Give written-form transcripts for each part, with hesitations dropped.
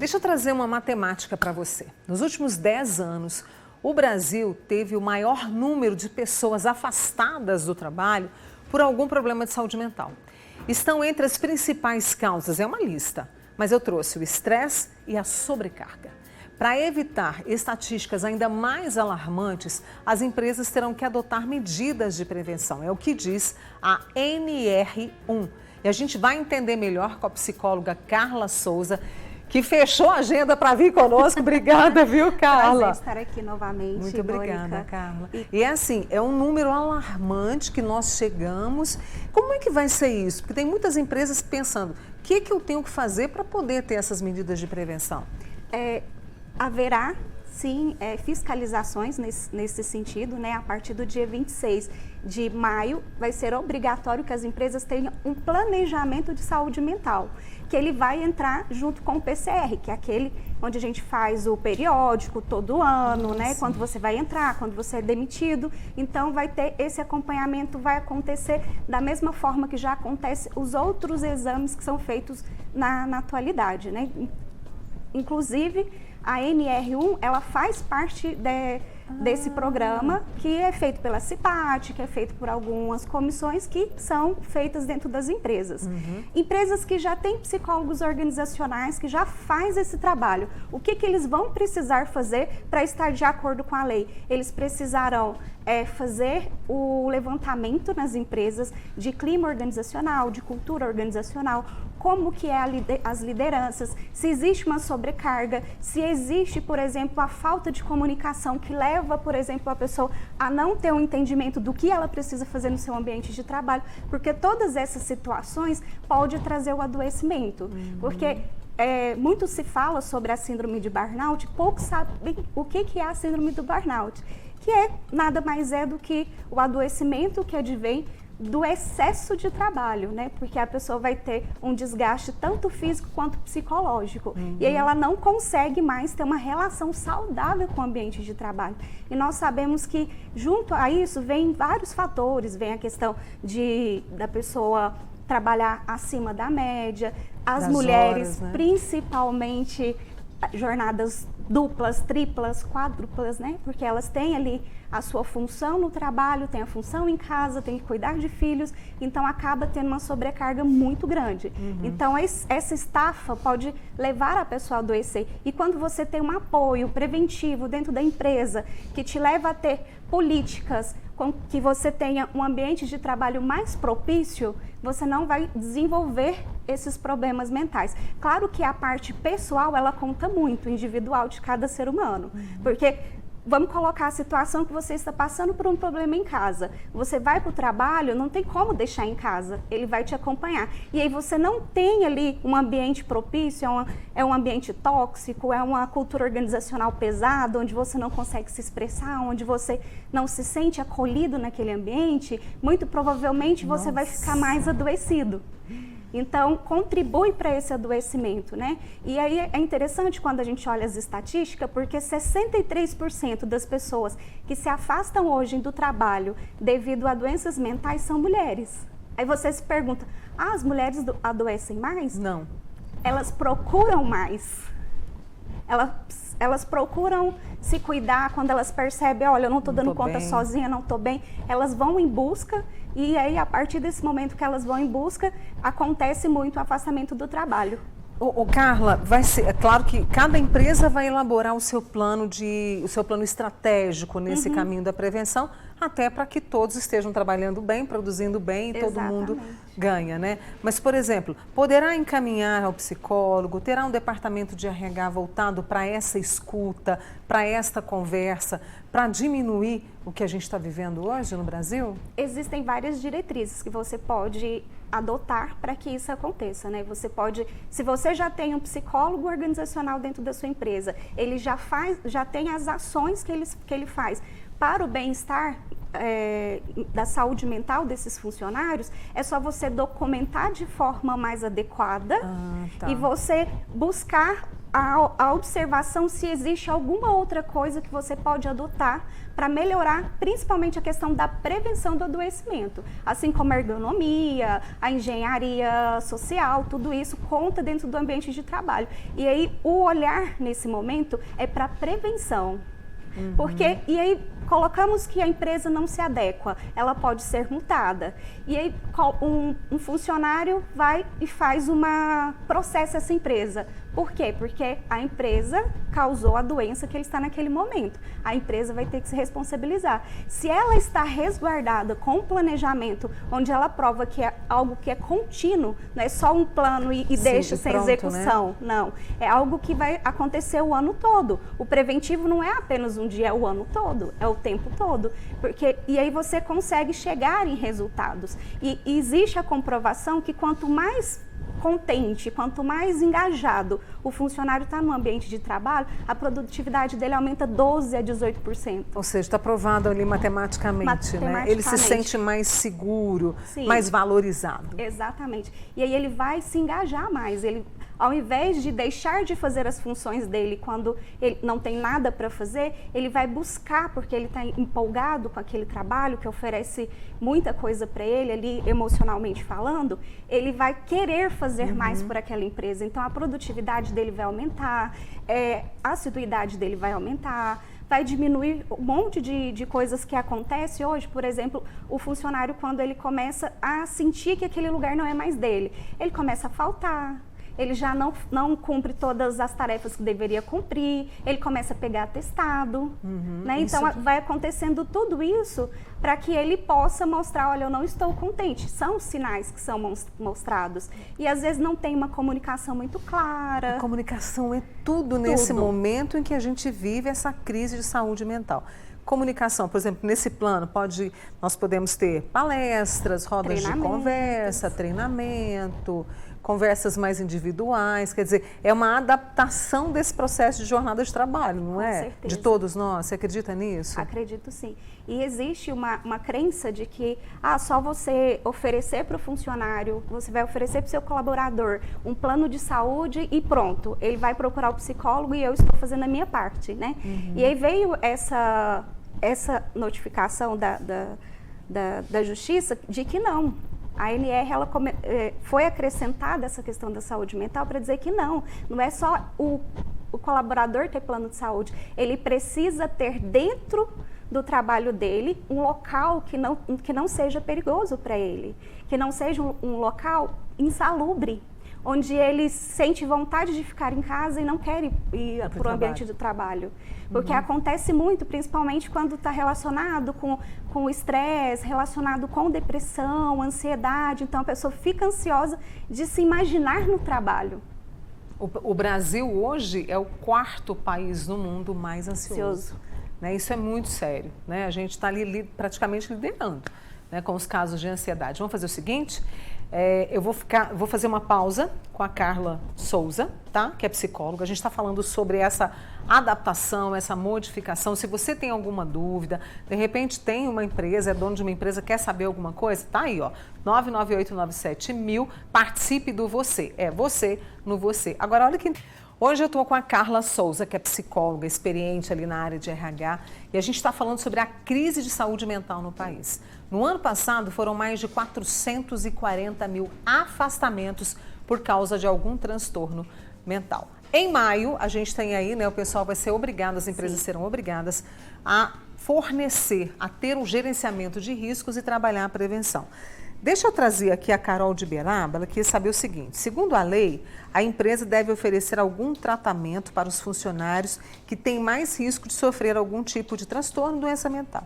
Deixa eu trazer uma matemática para você. Nos últimos 10 anos, o Brasil teve o maior número de pessoas afastadas do trabalho por algum problema de saúde mental. Estão entre as principais causas, é uma lista, mas eu trouxe o estresse e a sobrecarga. Para evitar estatísticas ainda mais alarmantes, as empresas terão que adotar medidas de prevenção. É o que diz a NR1. E a gente vai entender melhor com a psicóloga Carla Souza, que fechou a agenda para vir conosco. Obrigada, viu, Carla? Prazer estar aqui novamente. Muito obrigada, Mônica. Carla. E é assim, é um número alarmante que nós chegamos. Como é que vai ser isso? Porque tem muitas empresas pensando, o que eu tenho que fazer para poder ter essas medidas de prevenção? Haverá, sim, fiscalizações nesse sentido, né? A partir do dia 26 de maio, vai ser obrigatório que as empresas tenham um planejamento de saúde mental, que ele vai entrar junto com o PCR, que é aquele onde a gente faz o periódico todo ano, né? Quando você vai entrar, quando você é demitido. Então, vai ter esse acompanhamento, vai acontecer da mesma forma que já acontece os outros exames que são feitos na atualidade, né? Inclusive, a NR1, ela faz parte desse programa que é feito pela CIPAT, que é feito por algumas comissões que são feitas dentro das empresas. Empresas que já têm psicólogos organizacionais, que já faz esse trabalho. O que eles vão precisar fazer para estar de acordo com a lei? Eles precisarão fazer o levantamento nas empresas de clima organizacional, de cultura organizacional, como que é as lideranças, se existe uma sobrecarga, se existe, por exemplo, a falta de comunicação que leva, por exemplo, a pessoa a não ter um entendimento do que ela precisa fazer no seu ambiente de trabalho, porque todas essas situações podem trazer o adoecimento, porque muito se fala sobre a síndrome de burnout, poucos sabem o que é a síndrome do burnout, que nada mais do que o adoecimento que advém do excesso de trabalho, né? Porque a pessoa vai ter um desgaste tanto físico quanto psicológico. E aí ela não consegue mais ter uma relação saudável com o ambiente de trabalho. E nós sabemos que junto a isso vem vários fatores, vem a questão da pessoa trabalhar acima da média, as mulheres, horas, né? Principalmente jornadas duplas, triplas, quádruplas, né? Porque elas têm ali a sua função no trabalho, tem a função em casa, tem que cuidar de filhos, então acaba tendo uma sobrecarga muito grande. Então essa estafa pode levar a pessoa a adoecer. E quando você tem um apoio preventivo dentro da empresa, que te leva a ter políticas com que você tenha um ambiente de trabalho mais propício, você não vai desenvolver esses problemas mentais. Claro que a parte pessoal, ela conta muito, individual de cada ser humano, porque vamos colocar a situação que você está passando por um problema em casa. Você vai para o trabalho, não tem como deixar em casa, ele vai te acompanhar. E aí você não tem ali um ambiente propício, é um ambiente tóxico, é uma cultura organizacional pesada, onde você não consegue se expressar, onde você não se sente acolhido naquele ambiente, muito provavelmente você vai ficar mais adoecido. Então, contribui para esse adoecimento, né? E aí é interessante quando a gente olha as estatísticas, porque 63% das pessoas que se afastam hoje do trabalho devido a doenças mentais são mulheres. Aí você se pergunta, as mulheres adoecem mais? Não. Elas procuram mais. Elas procuram se cuidar quando elas percebem, olha, eu não estou dando conta sozinha, não estou bem. Elas vão em busca e aí, a partir desse momento que elas vão em busca, acontece muito o afastamento do trabalho. Carla, é claro que cada empresa vai elaborar o seu plano estratégico nesse caminho da prevenção, até para que todos estejam trabalhando bem, produzindo bem e todo mundo ganha, né? Mas, por exemplo, poderá encaminhar ao psicólogo, terá um departamento de RH voltado para essa escuta, para esta conversa, para diminuir o que a gente está vivendo hoje no Brasil? Existem várias diretrizes que você pode adotar para que isso aconteça, né? Você pode, se você já tem um psicólogo organizacional dentro da sua empresa, ele já tem as ações que ele faz para o bem-estar da saúde mental desses funcionários, é só você documentar de forma mais adequada e você buscar a observação se existe alguma outra coisa que você pode adotar para melhorar, principalmente a questão da prevenção do adoecimento. Assim como a ergonomia, a engenharia social, tudo isso conta dentro do ambiente de trabalho. E aí o olhar nesse momento é para prevenção. Porque, e aí colocamos que a empresa não se adequa, ela pode ser multada. E aí um funcionário vai e processa essa empresa. Por quê? Porque a empresa causou a doença que ele está naquele momento. A empresa vai ter que se responsabilizar. Se ela está resguardada com um planejamento, onde ela prova que é algo que é contínuo, não é só um plano e deixa sem pronto, execução. Né? Não, é algo que vai acontecer o ano todo. O preventivo não é apenas um dia, é o ano todo, é o tempo todo. E aí você consegue chegar em resultados. E existe a comprovação que quanto mais contente, quanto mais engajado o funcionário está no ambiente de trabalho, a produtividade dele aumenta 12% a 18%. Ou seja, está provado ali matematicamente, né? Ele se sente mais seguro, sim, mais valorizado. Exatamente. E aí ele vai se engajar mais, ele, ao invés de deixar de fazer as funções dele quando ele não tem nada para fazer, ele vai buscar, porque ele está empolgado com aquele trabalho que oferece muita coisa para ele ali, emocionalmente falando, ele vai querer fazer mais por aquela empresa. Então a produtividade dele vai aumentar, a assiduidade dele vai aumentar, vai diminuir um monte de coisas que acontecem hoje. Por exemplo, o funcionário, quando ele começa a sentir que aquele lugar não é mais dele, ele começa a faltar, ele já não cumpre todas as tarefas que deveria cumprir, ele começa a pegar atestado, né? Então vai acontecendo tudo isso para que ele possa mostrar, olha, eu não estou contente. São os sinais que são mostrados. E às vezes não tem uma comunicação muito clara. A comunicação é tudo nesse momento em que a gente vive essa crise de saúde mental. Comunicação, por exemplo, nesse plano, nós podemos ter palestras, rodas de conversa, treinamento, conversas mais individuais, quer dizer, é uma adaptação desse processo de jornada de trabalho, não é? Com certeza. De todos nós, você acredita nisso? Acredito sim. E existe uma crença de que só você oferecer para o funcionário, você vai oferecer para o seu colaborador um plano de saúde e pronto, ele vai procurar o psicólogo e eu estou fazendo a minha parte, né? E aí veio essa notificação da Justiça de que não. A ANR foi acrescentada essa questão da saúde mental para dizer que não é só o colaborador ter plano de saúde, ele precisa ter dentro do trabalho dele um local que não seja perigoso para ele, que não seja um local insalubre, onde ele sente vontade de ficar em casa e não quer ir para o ambiente do trabalho. Porque acontece muito, principalmente quando está relacionado com o estresse, relacionado com depressão, ansiedade. Então, a pessoa fica ansiosa de se imaginar no trabalho. O Brasil hoje é o 4º país no mundo mais ansioso. Né? Isso é muito sério. Né? A gente está ali praticamente liderando, né, com os casos de ansiedade. Vamos fazer o seguinte... eu vou fazer uma pausa com a Carla Souza, tá? Que é psicóloga. A gente está falando sobre essa adaptação, essa modificação. Se você tem alguma dúvida, de repente tem uma empresa, é dono de uma empresa, quer saber alguma coisa, tá aí, ó, 99897.000, participe do Você. É você no Você. Agora, olha que... Hoje eu estou com a Carla Souza, que é psicóloga, experiente ali na área de RH, e a gente está falando sobre a crise de saúde mental no país. No ano passado, foram mais de 440 mil afastamentos por causa de algum transtorno mental. Em maio, a gente tem aí, né, o pessoal vai ser obrigado, as empresas serão obrigadas a fornecer, a ter um gerenciamento de riscos e trabalhar a prevenção. Deixa eu trazer aqui a Carol de Beraba, ela queria saber o seguinte: segundo a lei, a empresa deve oferecer algum tratamento para os funcionários que têm mais risco de sofrer algum tipo de transtorno, doença mental.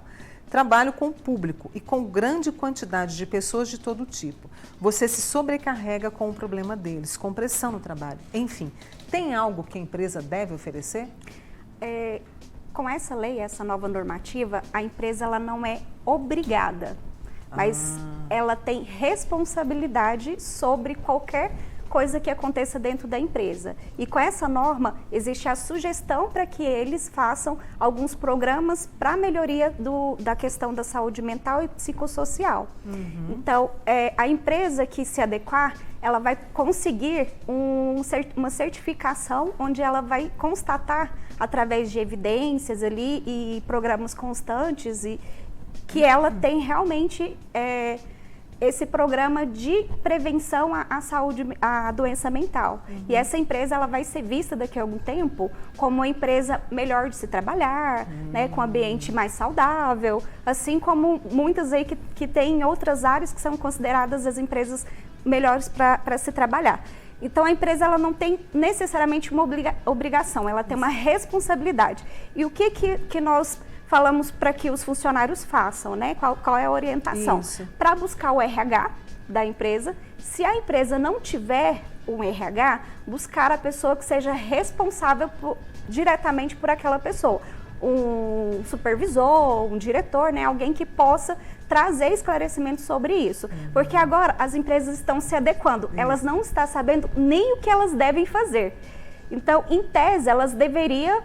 Trabalho com o público e com grande quantidade de pessoas de todo tipo. Você se sobrecarrega com o problema deles, com pressão no trabalho. Enfim, tem algo que a empresa deve oferecer? Com essa lei, essa nova normativa, a empresa ela não é obrigada, mas ela tem responsabilidade sobre qualquer coisa que aconteça dentro da empresa. E com essa norma, existe a sugestão para que eles façam alguns programas para a melhoria da questão da saúde mental e psicossocial. Então, a empresa que se adequar, ela vai conseguir uma certificação onde ela vai constatar, através de evidências ali e programas constantes, e que ela tem realmente esse programa de prevenção à doença mental. E essa empresa, ela vai ser vista daqui a algum tempo como uma empresa melhor de se trabalhar, né, com um ambiente mais saudável, assim como muitas aí que tem outras áreas que são consideradas as empresas melhores para se trabalhar. Então, a empresa, ela não tem necessariamente uma obrigação, ela tem uma responsabilidade. E o que nós falamos para que os funcionários façam, né? Qual é a orientação? Para buscar o RH da empresa. Se a empresa não tiver um RH, buscar a pessoa que seja responsável diretamente por aquela pessoa. Um supervisor, um diretor, né? Alguém que possa trazer esclarecimento sobre isso. Porque agora as empresas estão se adequando, elas não estão sabendo nem o que elas devem fazer. Então, em tese, elas deveriam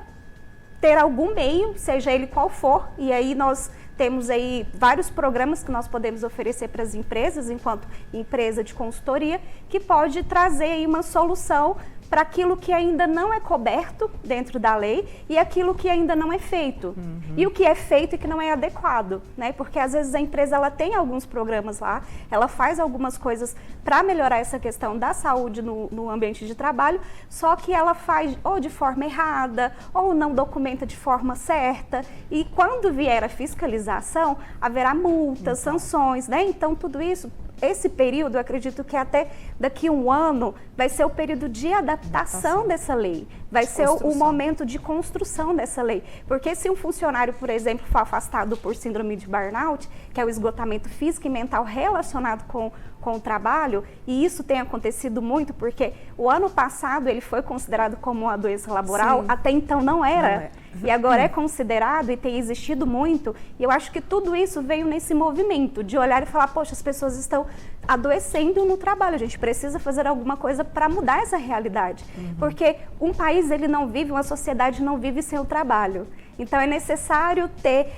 ter algum meio, seja ele qual for, e aí nós temos aí vários programas que nós podemos oferecer para as empresas, enquanto empresa de consultoria, que pode trazer aí uma solução para aquilo que ainda não é coberto dentro da lei e aquilo que ainda não é feito. E o que é feito e que não é adequado, né? Porque às vezes a empresa, ela tem alguns programas lá, ela faz algumas coisas para melhorar essa questão da saúde no ambiente de trabalho, só que ela faz ou de forma errada ou não documenta de forma certa, e quando vier a fiscalização, haverá multas, sanções, né? Então tudo isso, esse período, eu acredito que até daqui a um ano vai ser o período de adaptação dessa lei, vai ser o momento de construção dessa lei. Porque se um funcionário, por exemplo, for afastado por síndrome de burnout, que é o esgotamento físico e mental relacionado com o trabalho, e isso tem acontecido muito, porque o ano passado ele foi considerado como uma doença laboral, até então não era. E agora é considerado e tem existido muito, e eu acho que tudo isso veio nesse movimento de olhar e falar, poxa, as pessoas estão adoecendo no trabalho, a gente precisa fazer alguma coisa para mudar essa realidade, porque um país, ele não vive, uma sociedade não vive sem o trabalho. Então é necessário ter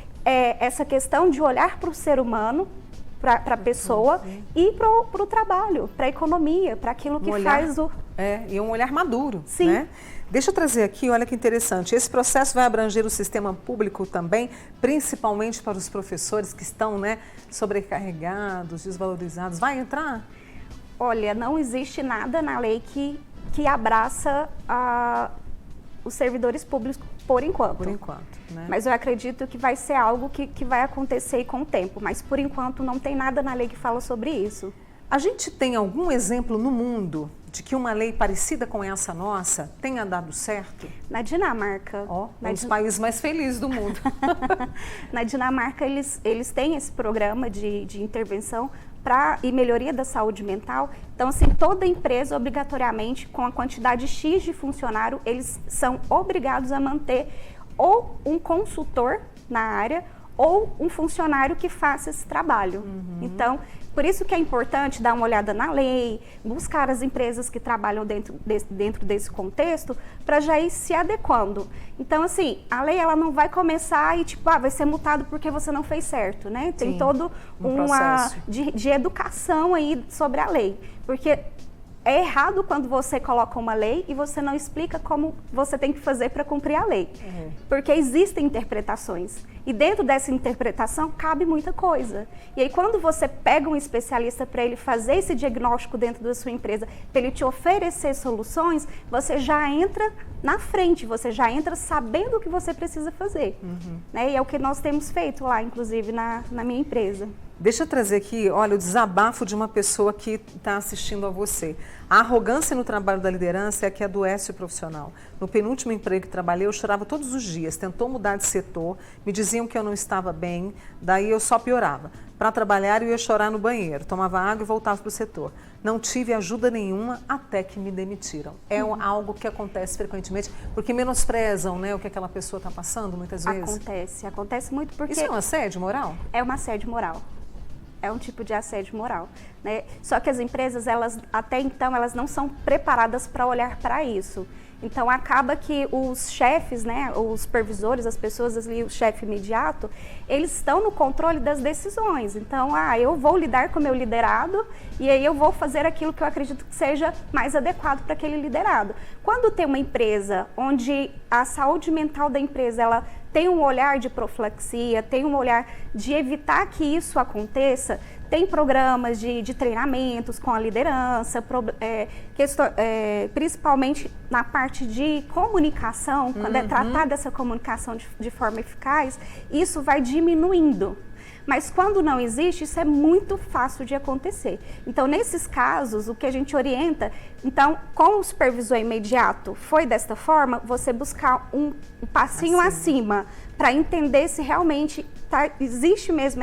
essa questão de olhar para o ser humano, para a pessoa e para o trabalho, para a economia, para aquilo que faz o... E um olhar maduro, né? Deixa eu trazer aqui, olha que interessante, esse processo vai abranger o sistema público também, principalmente para os professores que estão, né, sobrecarregados, desvalorizados, vai entrar? Olha, não existe nada na lei que abraça os servidores públicos por enquanto. Por enquanto, né? Mas eu acredito que vai ser algo que vai acontecer com o tempo, mas por enquanto não tem nada na lei que fala sobre isso. A gente tem algum exemplo no mundo de que uma lei parecida com essa nossa tenha dado certo? Na Dinamarca. Um dos países mais felizes do mundo. Na Dinamarca, eles têm esse programa de intervenção e melhoria da saúde mental. Então, assim, toda empresa, obrigatoriamente, com a quantidade X de funcionário, eles são obrigados a manter ou um consultor na área ou um funcionário que faça esse trabalho. Então, por isso que é importante dar uma olhada na lei, buscar as empresas que trabalham dentro desse contexto, para já ir se adequando. Então, assim, a lei, ela não vai começar e, tipo, vai ser multado porque você não fez certo, né? Tem todo uma de educação aí sobre a lei. Porque é errado quando você coloca uma lei e você não explica como você tem que fazer para cumprir a lei. Porque existem interpretações. E dentro dessa interpretação cabe muita coisa. E aí quando você pega um especialista para ele fazer esse diagnóstico dentro da sua empresa, para ele te oferecer soluções, você já entra na frente, você já entra sabendo o que você precisa fazer. Né? E é o que nós temos feito lá, inclusive, na minha empresa. Deixa eu trazer aqui, olha, o desabafo de uma pessoa que está assistindo a você. A arrogância no trabalho da liderança é a que adoece o profissional. No penúltimo emprego que trabalhei, eu chorava todos os dias. Tentou mudar de setor, me diziam que eu não estava bem, daí eu só piorava. Para trabalhar, eu ia chorar no banheiro, tomava água e voltava para o setor. Não tive ajuda nenhuma até que me demitiram. É algo que acontece frequentemente, porque menosprezam, né, o que aquela pessoa está passando, muitas vezes. Acontece muito porque... Isso é um assédio moral? É um assédio moral. é um tipo de assédio moral, né? Só que as empresas, elas até então, elas não são preparadas para olhar para isso. Então, acaba que os chefes, né, os supervisores, as pessoas ali, o chefe imediato, eles estão no controle das decisões. Então, eu vou lidar com o meu liderado e aí eu vou fazer aquilo que eu acredito que seja mais adequado para aquele liderado. Quando tem uma empresa onde a saúde mental da empresa, ela tem um olhar de profilaxia, tem um olhar de evitar que isso aconteça, tem programas de treinamentos com a liderança, principalmente na parte de comunicação, quando é tratada essa comunicação de forma eficaz, isso vai diminuindo. Mas quando não existe, isso é muito fácil de acontecer. Então, nesses casos, o que a gente orienta, então, com o supervisor imediato, foi desta forma, você buscar um passinho acima para entender se realmente existe mesmo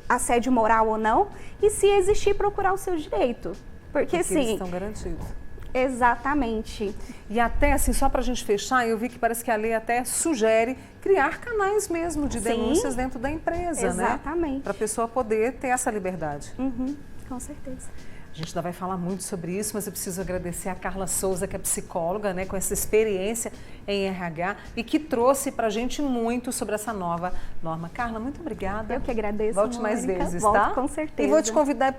assédio moral ou não, e se existir, procurar o seu direito. Porque eles assim, estão garantidos. Exatamente. E até assim, só para a gente fechar, eu vi que parece que a lei até sugere criar canais mesmo de denúncias dentro da empresa, exatamente, né? Para a pessoa poder ter essa liberdade. Com certeza. A gente ainda vai falar muito sobre isso, mas eu preciso agradecer a Carla Souza, que é psicóloga, né, com essa experiência em RH e que trouxe para a gente muito sobre essa nova norma. Carla, muito obrigada. Eu que agradeço, Volte mais vezes, Volto, tá? com certeza. E vou te convidar